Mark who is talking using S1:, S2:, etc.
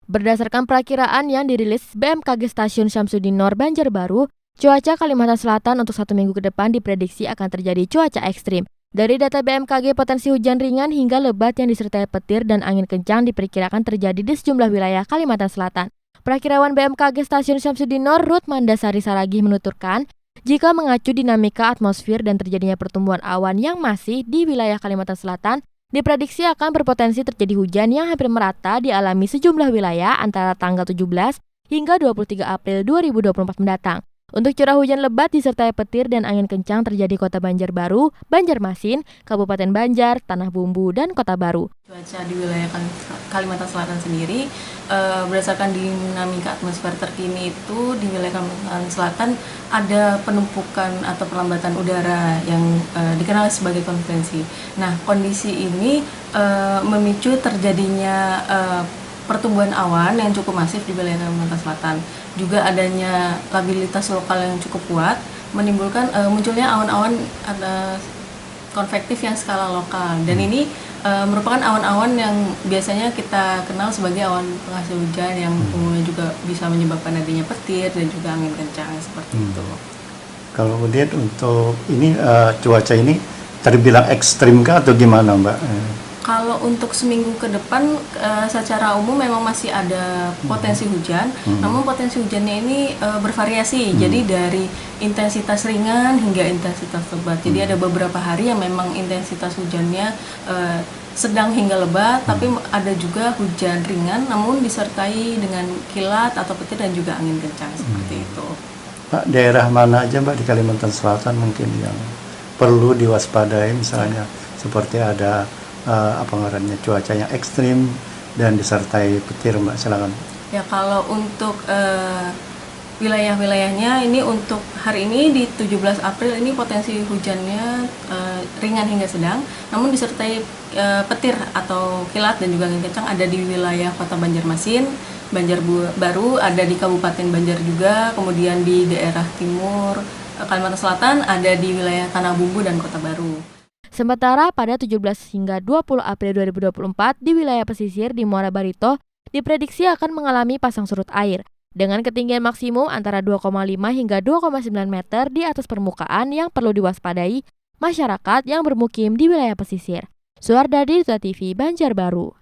S1: Berdasarkan perakiraan yang dirilis BMKG Stasiun Syamsuddin Nor Banjarbaru, cuaca Kalimantan Selatan untuk 1 minggu ke depan diprediksi akan terjadi cuaca ekstrim. Dari data BMKG, potensi hujan ringan hingga lebat yang disertai petir dan angin kencang diperkirakan terjadi di sejumlah wilayah Kalimantan Selatan. Perakirawan BMKG Stasiun Syamsuddin Nor, Ruth Mandasari Saragih menuturkan, jika mengacu dinamika atmosfer dan terjadinya pertumbuhan awan yang masih di wilayah Kalimantan Selatan, diprediksi akan berpotensi terjadi hujan yang hampir merata dialami sejumlah wilayah antara tanggal 17 hingga 23 April 2024 mendatang. Untuk curah hujan lebat disertai petir dan angin kencang terjadi Kota Banjarbaru, Banjarmasin, Kabupaten Banjar, Tanah Bumbu, dan Kota Baru.
S2: Cuaca di wilayah Kalimantan Selatan sendiri, berdasarkan dinamika atmosfer terkini itu di wilayah Kalimantan Selatan ada penumpukan atau perlambatan udara yang dikenal sebagai konveksi. Nah, kondisi ini memicu terjadinya pertumbuhan awan yang cukup masif di wilayah Kalimantan Selatan. Juga adanya labilitas lokal yang cukup kuat menimbulkan munculnya awan-awan konvektif yang skala lokal, dan ini merupakan awan-awan yang biasanya kita kenal sebagai awan penghasil hujan yang umumnya juga bisa menyebabkan adanya petir dan juga angin kencang seperti itu.
S3: Kalau kemudian untuk ini cuaca ini terbilang ekstrim kah atau gimana, Mbak?
S2: Kalau untuk seminggu ke depan secara umum memang masih ada potensi hujan, namun potensi hujannya ini bervariasi, jadi dari intensitas ringan hingga intensitas lebat. Jadi ada beberapa hari yang memang intensitas hujannya sedang hingga lebat, tapi ada juga hujan ringan namun disertai dengan kilat atau petir dan juga angin kencang seperti itu.
S3: Pak, daerah mana aja Mbak di Kalimantan Selatan mungkin yang perlu diwaspadai, misalnya seperti ada cuaca yang ekstrim dan disertai petir, Mbak, silakan.
S2: Ya, kalau untuk wilayah-wilayahnya ini untuk hari ini di 17 April ini potensi hujannya ringan hingga sedang, namun disertai petir atau kilat dan juga angin kencang ada di wilayah Kota Banjarmasin, Banjarbaru, ada di Kabupaten Banjar juga, kemudian di daerah timur Kalimantan Selatan ada di wilayah Tanah Bumbu dan Kota Baru.
S1: Sementara pada 17 hingga 20 April 2024 di wilayah pesisir di Muara Barito diprediksi akan mengalami pasang surut air dengan ketinggian maksimum antara 2,5 hingga 2,9 meter di atas permukaan yang perlu diwaspadai masyarakat yang bermukim di wilayah pesisir. Suardadi, TV Banjarbaru.